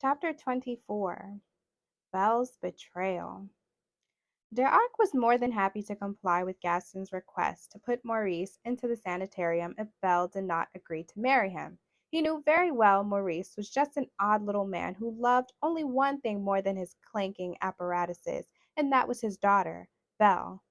Chapter 24. Belle's Betrayal. D'Arc was more than happy to comply with Gaston's request to put Maurice into the sanitarium if Belle did not agree to marry him. He knew very well Maurice was just an odd little man who loved only one thing more than his clanking apparatuses, and that was his daughter, Belle.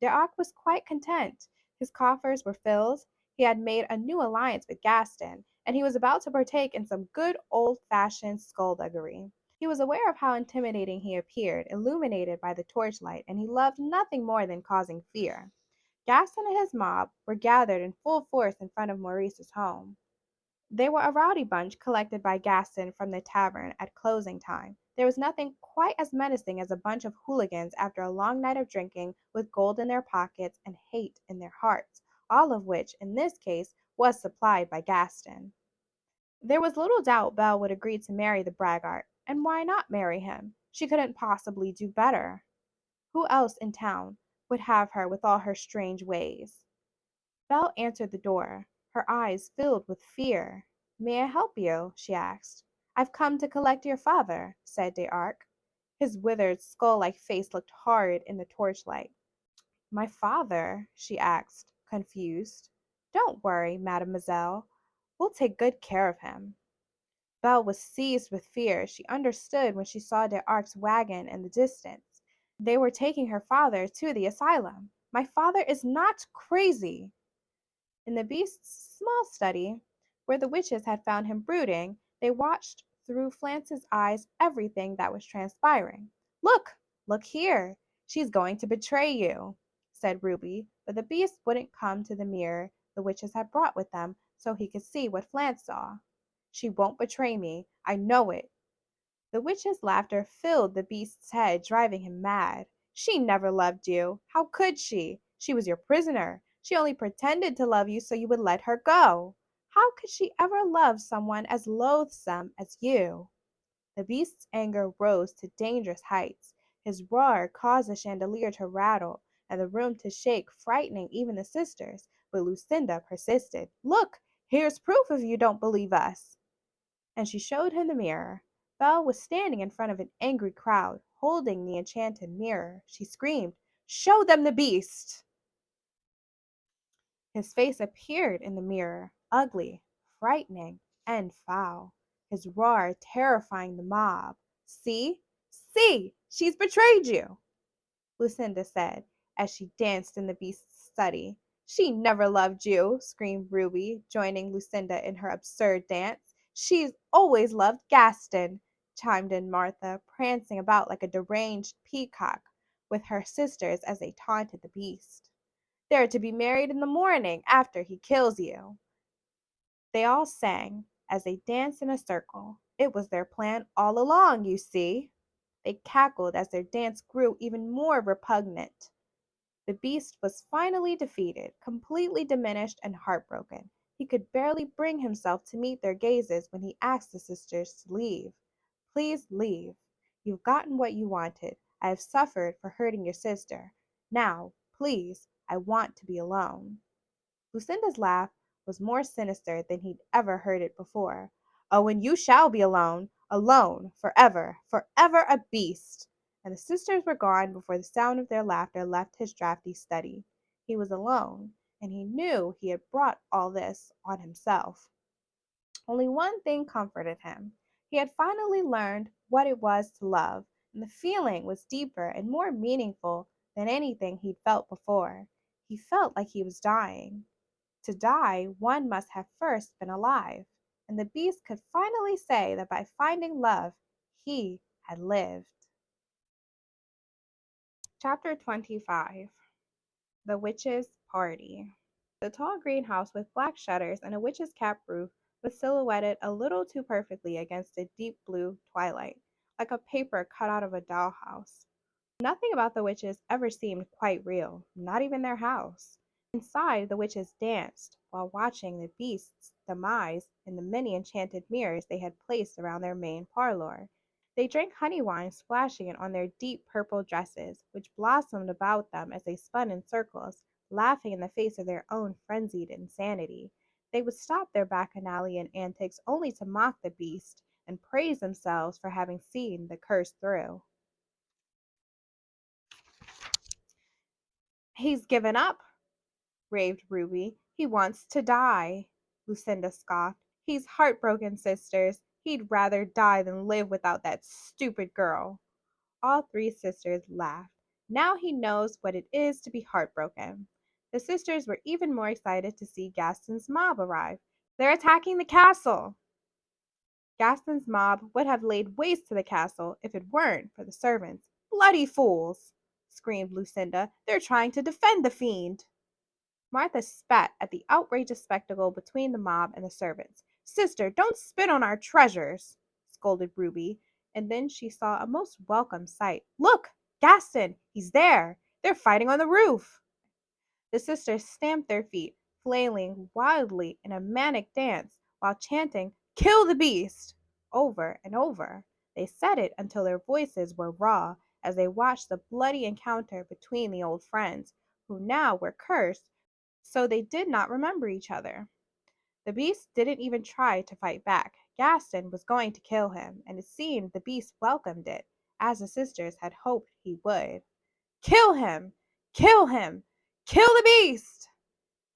D'Arc was quite content. His coffers were filled, he had made a new alliance with Gaston, and he was about to partake in some good old-fashioned skullduggery. He was aware of how intimidating he appeared, illuminated by the torchlight, and he loved nothing more than causing fear. Gaston and his mob were gathered in full force in front of Maurice's home. They were a rowdy bunch collected by Gaston from the tavern at closing time. There was nothing quite as menacing as a bunch of hooligans after a long night of drinking, with gold in their pockets and hate in their hearts, all of which, in this case, was supplied by Gaston. There was little doubt Belle would agree to marry the braggart, and why not marry him? She couldn't possibly do better. Who else in town would have her with all her strange ways? Belle answered the door, her eyes filled with fear. "May I help you?" she asked. "I've come to collect your father," said D'Arc. His withered, skull-like face looked horrid in the torchlight. "My father?" she asked, confused. "Don't worry, mademoiselle. We'll take good care of him." Belle was seized with fear. She understood when she saw D'Arc's wagon in the distance. They were taking her father to the asylum. "My father is not crazy." In the beast's small study, where the witches had found him brooding, they watched through Flounce's eyes everything that was transpiring. "Look! Look here! She's going to betray you," said Ruby, but the beast wouldn't come to the mirror the witches had brought with them so he could see what Flounce saw. "She won't betray me. I know it." The witch's laughter filled the beast's head, driving him mad. "She never loved you. How could she? She was your prisoner. She only pretended to love you so you would let her go. How could she ever love someone as loathsome as you?" The beast's anger rose to dangerous heights. His roar caused the chandelier to rattle and the room to shake, frightening even the sisters, but Lucinda persisted. "Look! Here's proof if you don't believe us." And she showed him the mirror. Belle was standing in front of an angry crowd, holding the enchanted mirror. She screamed, "Show them the beast!" His face appeared in the mirror, ugly, frightening, and foul, his roar terrifying the mob. "See, see, she's betrayed you," Lucinda said, as she danced in the beast's study. "She never loved you," screamed Ruby, joining Lucinda in her absurd dance. "She's always loved Gaston," chimed in Martha, prancing about like a deranged peacock with her sisters as they taunted the beast. "They're to be married in the morning after he kills you," they all sang as they danced in a circle. "It was their plan all along, you see." They cackled as their dance grew even more repugnant. The beast was finally defeated, completely diminished and heartbroken. He could barely bring himself to meet their gazes when he asked the sisters to leave. "Please leave. You've gotten what you wanted. I have suffered for hurting your sister. Now, please, I want to be alone." Lucinda's laugh was more sinister than he'd ever heard it before. "Oh, and you shall be alone, alone, forever, forever a beast!" And the sisters were gone before the sound of their laughter left his drafty study. He was alone, and he knew he had brought all this on himself. Only one thing comforted him. He had finally learned what it was to love, and the feeling was deeper and more meaningful than anything he'd felt before. He felt like he was dying. To die, one must have first been alive, and the beast could finally say that by finding love, he had lived. Chapter 25. The Witch's Party. The tall greenhouse with black shutters and a witch's cap roof was silhouetted a little too perfectly against the deep blue twilight, like a paper cut out of a dollhouse. Nothing about the witches ever seemed quite real, not even their house. Inside, the witches danced, while watching the beast's demise in the many enchanted mirrors they had placed around their main parlor. They drank honey wine, splashing it on their deep purple dresses, which blossomed about them as they spun in circles, laughing in the face of their own frenzied insanity. They would stop their bacchanalian antics only to mock the beast and praise themselves for having seen the curse through. "He's given up," raved Ruby. "He wants to die." Lucinda scoffed. "He's heartbroken, sisters. He'd rather die than live without that stupid girl." All three sisters laughed. Now he knows what it is to be heartbroken. The sisters were even more excited to see Gaston's mob arrive. "They're attacking the castle." Gaston's mob would have laid waste to the castle if it weren't for the servants. "Bloody fools!" screamed Lucinda. "They're trying to defend the fiend." Martha spat at the outrageous spectacle between the mob and the servants. "Sister, don't spit on our treasures," scolded Ruby, and then she saw a most welcome sight. "Look! Gaston! He's there! They're fighting on the roof!" The sisters stamped their feet, flailing wildly in a manic dance, while chanting, "Kill the beast!" over and over. They said it until their voices were raw as they watched the bloody encounter between the old friends, who now were cursed, so they did not remember each other. The beast didn't even try to fight back. Gaston was going to kill him, and it seemed the beast welcomed it, as the sisters had hoped he would. "Kill him! Kill him! Kill the beast!"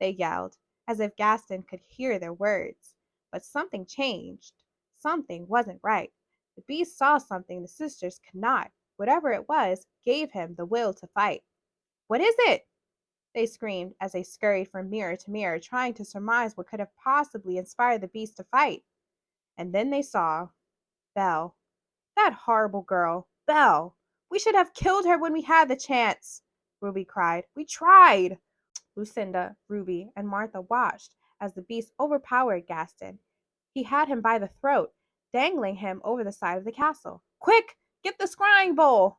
they yelled, as if Gaston could hear their words. But something changed. Something wasn't right. The beast saw something the sisters could not. Whatever it was gave him the will to fight. "What is it?" they screamed as they scurried from mirror to mirror, trying to surmise what could have possibly inspired the beast to fight. And then they saw Belle. That horrible girl, Belle. "We should have killed her when we had the chance," Ruby cried. "We tried." Lucinda, Ruby, and Martha watched as the beast overpowered Gaston. He had him by the throat, dangling him over the side of the castle. "Quick, get the scrying bowl!"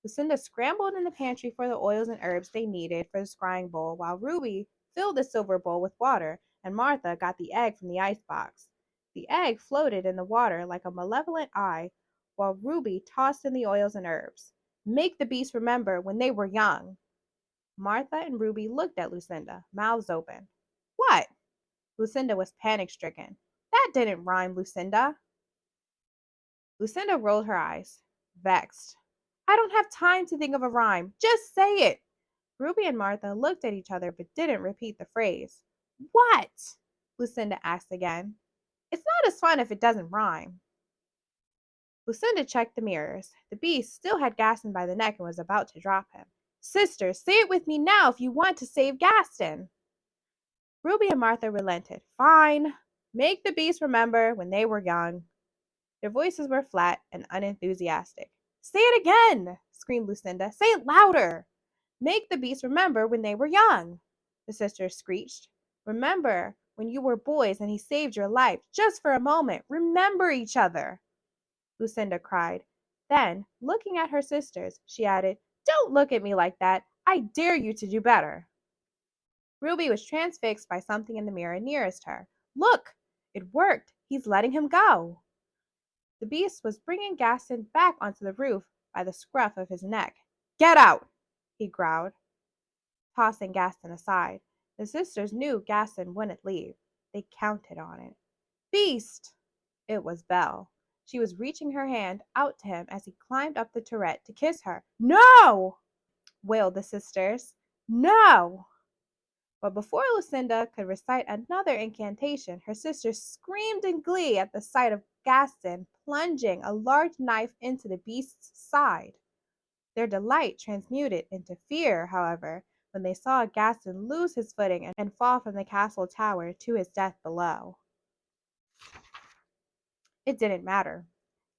Lucinda scrambled in the pantry for the oils and herbs they needed for the scrying bowl, while Ruby filled the silver bowl with water, and Martha got the egg from the icebox. The egg floated in the water like a malevolent eye, while Ruby tossed in the oils and herbs. "Make the beast remember when they were young." Martha and Ruby looked at Lucinda, mouths open. "What?" Lucinda was panic-stricken. "That didn't rhyme, Lucinda." Lucinda rolled her eyes, vexed. "I don't have time to think of a rhyme. Just say it." Ruby and Martha looked at each other but didn't repeat the phrase. "What?" Lucinda asked again. "It's not as fun if it doesn't rhyme." Lucinda checked the mirrors. The beast still had Gaston by the neck and was about to drop him. "Sisters, say it with me now if you want to save Gaston." Ruby and Martha relented. "Fine. Make the beast remember when they were young." Their voices were flat and unenthusiastic. "Say it again!" screamed Lucinda. "Say it louder!" "Make the beast remember when they were young," the sisters screeched. "Remember when you were boys and he saved your life, just for a moment. Remember each other," Lucinda cried. Then, looking at her sisters, she added, "Don't look at me like that. I dare you to do better." Ruby was transfixed by something in the mirror nearest her. "Look! It worked. He's letting him go." The beast was bringing Gaston back onto the roof by the scruff of his neck. "Get out!" he growled, tossing Gaston aside. The sisters knew Gaston wouldn't leave. They counted on it. "Beast!" It was Belle. She was reaching her hand out to him as he climbed up the turret to kiss her. "No!" wailed the sisters. "No!" But before Lucinda could recite another incantation, her sisters screamed in glee at the sight of Gaston plunging a large knife into the beast's side. Their delight transmuted into fear, however, when they saw Gaston lose his footing and fall from the castle tower to his death below. It didn't matter.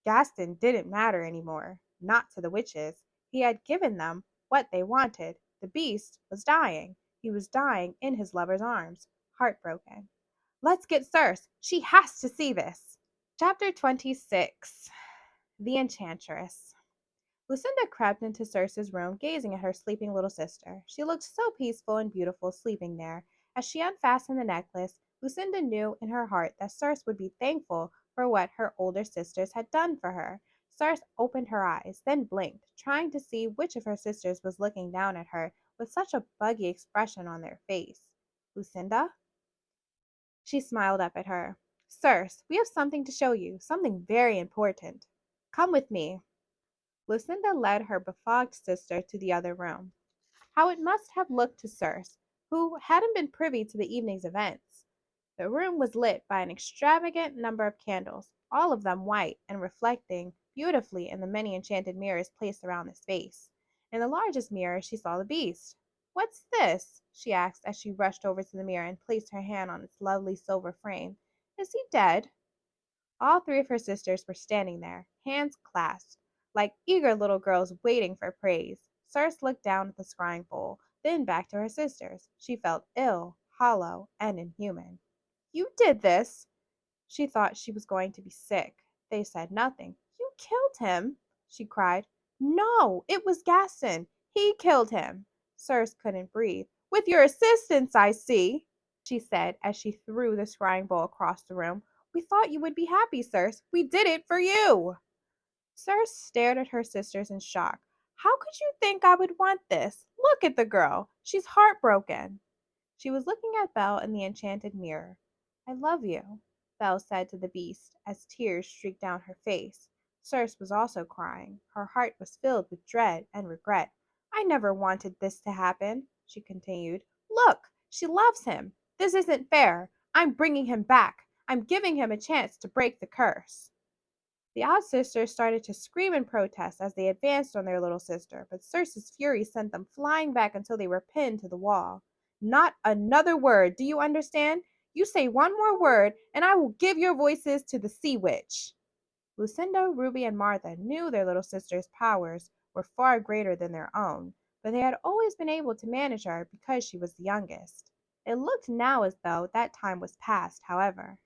Gaston didn't matter anymore, not to the witches. He had given them what they wanted. The beast was dying. He was dying in his lover's arms, heartbroken. "Let's get Circe. She has to see this." Chapter 26. The Enchantress. Lucinda crept into Circe's room, gazing at her sleeping little sister. She looked so peaceful and beautiful sleeping there. As she unfastened the necklace, Lucinda knew in her heart that Circe would be thankful for what her older sisters had done for her. Circe opened her eyes, then blinked, trying to see which of her sisters was looking down at her with such a buggy expression on their face. "Lucinda?" She smiled up at her. Sirs, we have something to show you, something very important. Come with me. Lucinda led her befogged sister to the other room. How it must have looked to Circe, who hadn't been privy to the evening's events. The room was lit by an extravagant number of candles, all of them white and reflecting beautifully in the many enchanted mirrors placed around the space. In the largest mirror she saw the beast. "What's this?" she asked as she rushed over to the mirror and placed her hand on its lovely silver frame. "Is he dead?" All three of her sisters were standing there, hands clasped, like eager little girls waiting for praise. Circe looked down at the scrying bowl, then back to her sisters. She felt ill, hollow, and inhuman. "You did this!" She thought she was going to be sick. They said nothing. "You killed him!" she cried. "No, it was Gaston. He killed him." Circe couldn't breathe. "With your assistance, I see," she said as she threw the scrying bowl across the room. "We thought you would be happy, Circe. We did it for you." Circe stared at her sisters in shock. "How could you think I would want this? Look at the girl. She's heartbroken." She was looking at Belle in the enchanted mirror. "I love you," Belle said to the beast as tears streaked down her face. Circe was also crying. Her heart was filled with dread and regret. "I never wanted this to happen," she continued. "Look, she loves him. This isn't fair. I'm bringing him back. I'm giving him a chance to break the curse." The odd sisters started to scream in protest as they advanced on their little sister, but Circe's fury sent them flying back until they were pinned to the wall. "Not another word, do you understand? You say one more word, and I will give your voices to the sea witch." Lucinda, Ruby, and Martha knew their little sister's powers were far greater than their own, but they had always been able to manage her because she was the youngest. It looked now as though that time was past, however.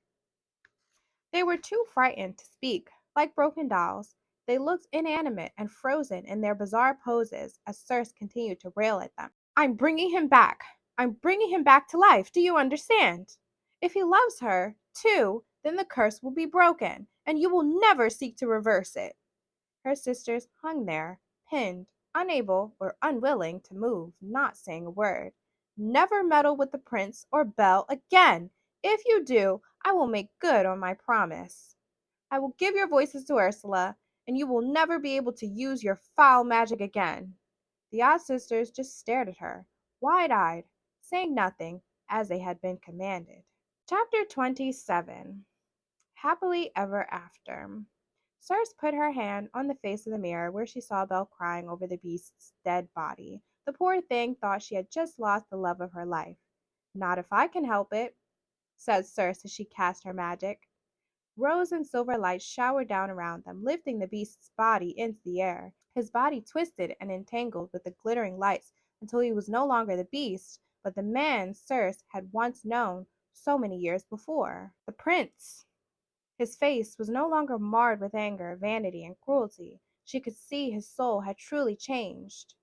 They were too frightened to speak. Like broken dolls, they looked inanimate and frozen in their bizarre poses as Circe continued to rail at them. "I'm bringing him back. I'm bringing him back to life. Do you understand? If he loves her, too, then the curse will be broken, and you will never seek to reverse it." Her sisters hung there, pinned, unable or unwilling to move, not saying a word. "Never meddle with the prince or Belle again. If you do, I will make good on my promise. I will give your voices to Ursula, and you will never be able to use your foul magic again." The odd sisters just stared at her, wide-eyed, saying nothing, as they had been commanded. Chapter 27. Happily Ever After. Circe put her hand on the face of the mirror where she saw Belle crying over the beast's dead body. The poor thing thought she had just lost the love of her life. "Not if I can help it," said Circe as she cast her magic. Rose and silver lights showered down around them, lifting the beast's body into the air. His body twisted and entangled with the glittering lights until he was no longer the beast, but the man Circe had once known so many years before. The prince! His face was no longer marred with anger, vanity, and cruelty. She could see his soul had truly changed.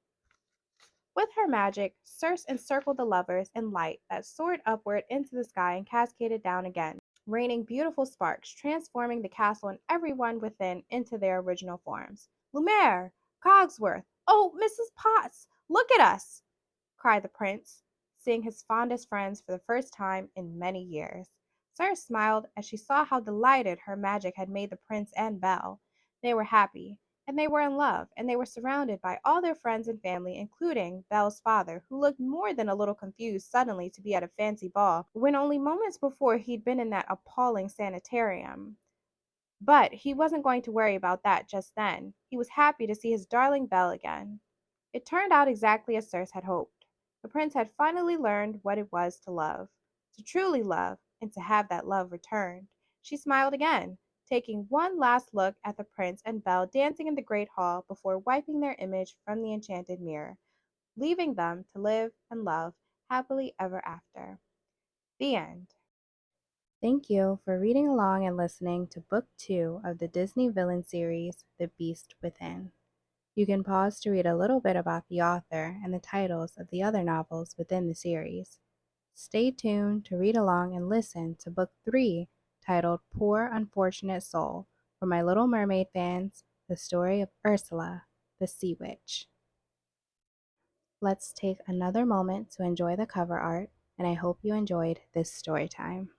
With her magic, Circe encircled the lovers in light that soared upward into the sky and cascaded down again, raining beautiful sparks, transforming the castle and everyone within into their original forms. "Lumiere! Cogsworth! Oh, Mrs. Potts! Look at us!" cried the prince, seeing his fondest friends for the first time in many years. Circe smiled as she saw how delighted her magic had made the prince and Belle. They were happy, and they were in love, and they were surrounded by all their friends and family, including Belle's father, who looked more than a little confused suddenly to be at a fancy ball when only moments before he'd been in that appalling sanitarium. But he wasn't going to worry about that just then. He was happy to see his darling Belle again. It turned out exactly as Circe had hoped. The prince had finally learned what it was to love, to truly love, and to have that love returned. She smiled again, taking one last look at the prince and Belle dancing in the great hall before wiping their image from the enchanted mirror, leaving them to live and love happily ever after. The end. Thank you for reading along and listening to Book 2 of the Disney villain series, The Beast Within. You can pause to read a little bit about the author and the titles of the other novels within the series. Stay tuned to read along and listen to Book 3, titled Poor Unfortunate Soul, for My Little Mermaid fans, the story of Ursula, the Sea Witch. Let's take another moment to enjoy the cover art, and I hope you enjoyed this story time.